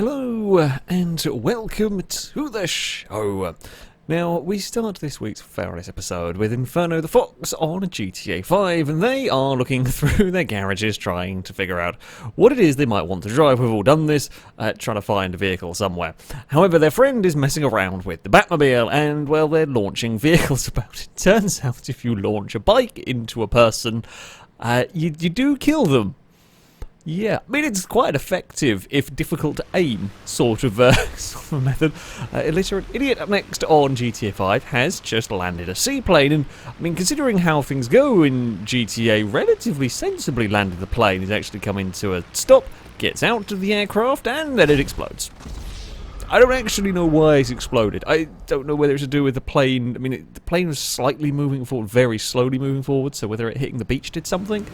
Hello and welcome to the show. Now, we start this week's FailRace episode with Inferno the Fox on GTA 5, and they are looking through their garages trying to figure out what it is they might want to drive. We've all done this, trying to find a vehicle somewhere. However, their friend is messing around with the Batmobile, and, well, they're launching vehicles about it. Turns out if you launch a bike into a person, you do kill them. Yeah, I mean, it's quite effective, if difficult to aim, sort of method. Illiterate Idiot up next on GTA 5 has just landed a seaplane, and, I mean, considering how things go in GTA, relatively sensibly landed the plane. He's actually come into a stop, gets out of the aircraft, and then it explodes. I don't actually know why it's exploded. I don't know whether it's to do with the plane. I mean, the plane was slightly moving forward, very slowly moving forward, so whether it hitting the beach did something,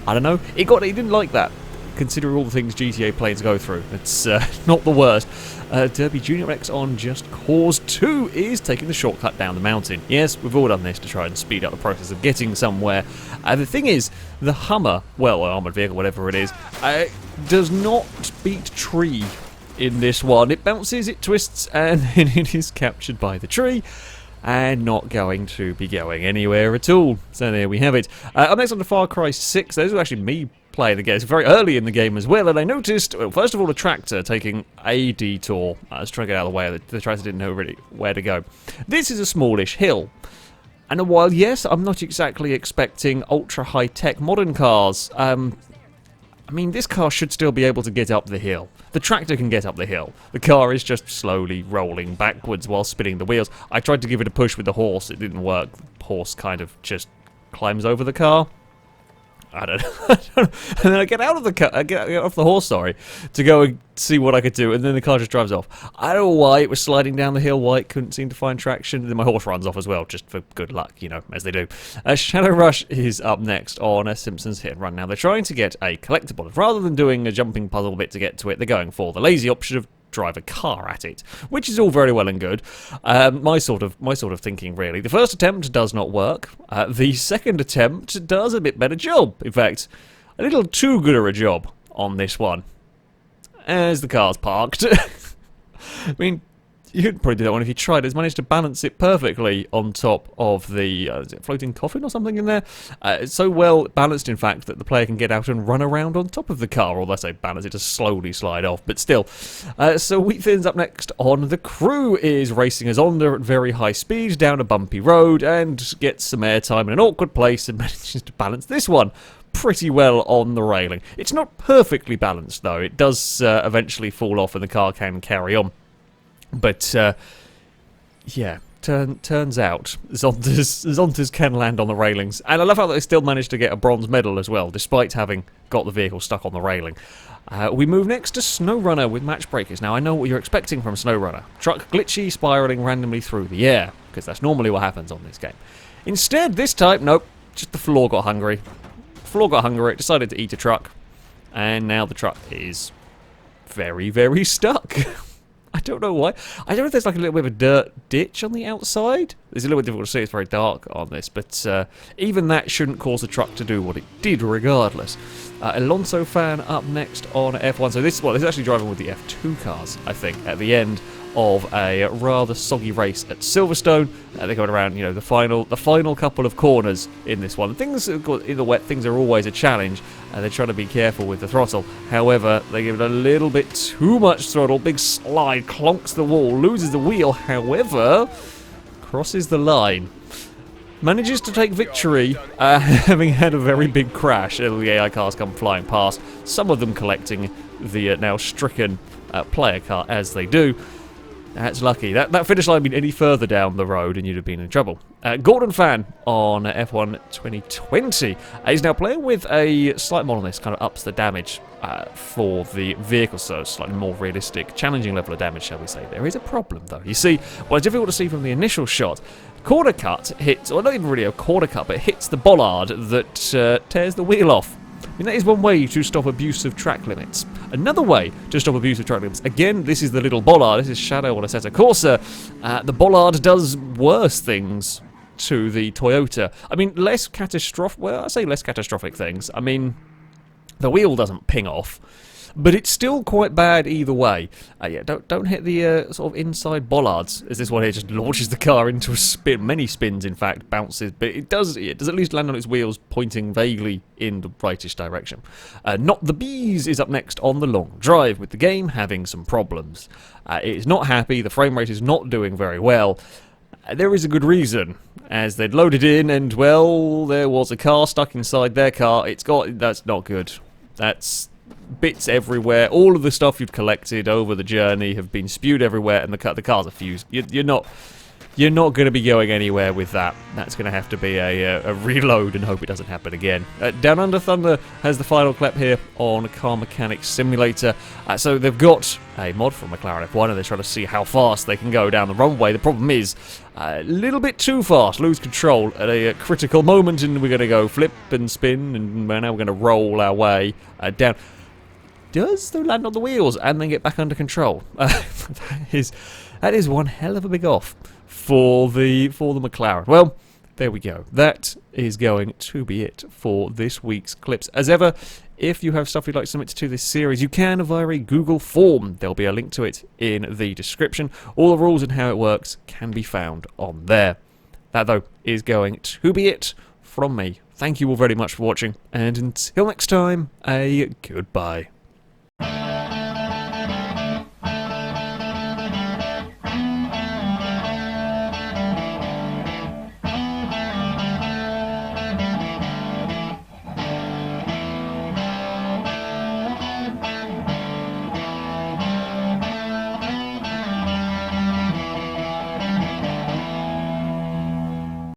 I don't know. It didn't like that. Considering all the things GTA planes go through, it's not the worst. Derby Junior X on Just Cause 2 is taking the shortcut down the mountain. Yes, we've all done this to try and speed up the process of getting somewhere. The thing is, the Hummer, well, armoured vehicle, whatever it is, does not beat tree in this one. It bounces, it twists, and then it is captured by the tree, and not going to be going anywhere at all. So there we have it. Up next on the Far Cry 6, those are actually me playing the game. It's very early in the game as well, and I noticed, well, first of all, a tractor taking a detour. I was trying to get out of the way. The tractor didn't know really where to go. This is a smallish hill. And while, yes, I'm not exactly expecting ultra-high-tech modern cars, I mean, this car should still be able to get up the hill. The tractor can get up the hill. The car is just slowly rolling backwards while spinning the wheels. I tried to give it a push with the horse. It didn't work. The horse kind of just climbs over the car. I don't know. And then I get out of the car, get off the horse, to go and see what I could do, and then the car just drives off. I don't know why it was sliding down the hill, why it couldn't seem to find traction, and then my horse runs off as well, just for good luck, you know, as they do. Shadow Rush is up next on a Simpsons Hit and Run. Now, they're trying to get a collectible. Rather than doing a jumping puzzle bit to get to it, they're going for the lazy option of drive a car at it, which is all very well and good. My sort of thinking, really. The first attempt does not work. The second attempt does a bit better job. In fact, a little too good of a job on this one. As the car's parked. I mean, you could probably do that one if you tried. It's managed to balance it perfectly on top of the is it floating coffin or something in there? It's so well balanced, in fact, that the player can get out and run around on top of the car, or let's say balance it to slowly slide off, but still. So Wheatfin's up next on. The Crew is racing us on at very high speed down a bumpy road and gets some airtime in an awkward place and manages to balance this one pretty well on the railing. It's not perfectly balanced, though. It does eventually fall off and the car can carry on. But, yeah, turns out Zontas can land on the railings. And I love how they still managed to get a bronze medal as well, despite having got the vehicle stuck on the railing. We move next to SnowRunner with Matchbreakers. Now, I know what you're expecting from SnowRunner. Truck glitchy, spiralling randomly through the air, because that's normally what happens on this game. Instead, this time, nope, just the floor got hungry. Floor got hungry, it decided to eat a truck, and now the truck is very, very stuck. I don't know why. I don't know if there's like a little bit of a dirt ditch on the outside. It's a little bit difficult to see, it's very dark on this, but even that shouldn't cause the truck to do what it did regardless. Alonso Fan up next on F1. So this is actually driving with the F2 cars, I think, at the end of a rather soggy race at Silverstone. They're going around, you know, the final couple of corners in this one. Things in the wet, things are always a challenge. They're trying to be careful with the throttle. However, they give it a little bit too much throttle. Big slide, clonks the wall, loses the wheel. However, crosses the line. Manages to take victory, having had a very big crash. The AI cars come flying past, some of them collecting the now stricken player car as they do. That's lucky. That finish line had been any further down the road and you'd have been in trouble. Gordon Fan on F1 2020 is now playing with a slight mod on this, kind of ups the damage for the vehicle, so slightly more realistic, challenging level of damage, shall we say. There is a problem, though. You see, well, it's difficult to see from the initial shot. Corner cut hits, or not even really a corner cut, but hits the bollard that tears the wheel off. I mean, that is one way to stop abuse of track limits. Another way to stop abuse of track limits, again, this is the little bollard, this is Shadow on Assetto Corsa. The bollard does worse things to the Toyota. I mean, less catastrophic, well, I say less catastrophic things. I mean, The wheel doesn't ping off, but it's still quite bad either way. Yeah, don't hit the sort of inside bollards, as this one here just launches the car into a spin. Many spins, in fact, bounces, but it does at least land on its wheels, pointing vaguely in the rightish direction. Not the Bees is up next on the long drive, with the game having some problems. It is not happy, the frame rate is not doing very well. There is a good reason, as they'd loaded in and, well, there was a car stuck inside their car. That's not good. That's bits everywhere. All of the stuff you've collected over the journey have been spewed everywhere, and the cars are fused. You're not going to be going anywhere with that. That's going to have to be a reload and hope it doesn't happen again. Down Under Thunder has the final clap here on Car Mechanics Simulator. So they've got a mod from McLaren F1, and they're trying to see how fast they can go down the runway. The problem is a little bit too fast, lose control at a critical moment, and we're going to go flip and spin, and now we're going to roll our way down. Does though land on the wheels and then get back under control. That is one hell of a big off for the McLaren. Well, there we go. That is going to be it for this week's clips. As ever, if you have stuff you'd like to submit to this series, you can via a Google form. There'll be a link to it in the description. All the rules and how it works can be found on there. That, though, is going to be it from me. Thank you all very much for watching, and until next time, a goodbye.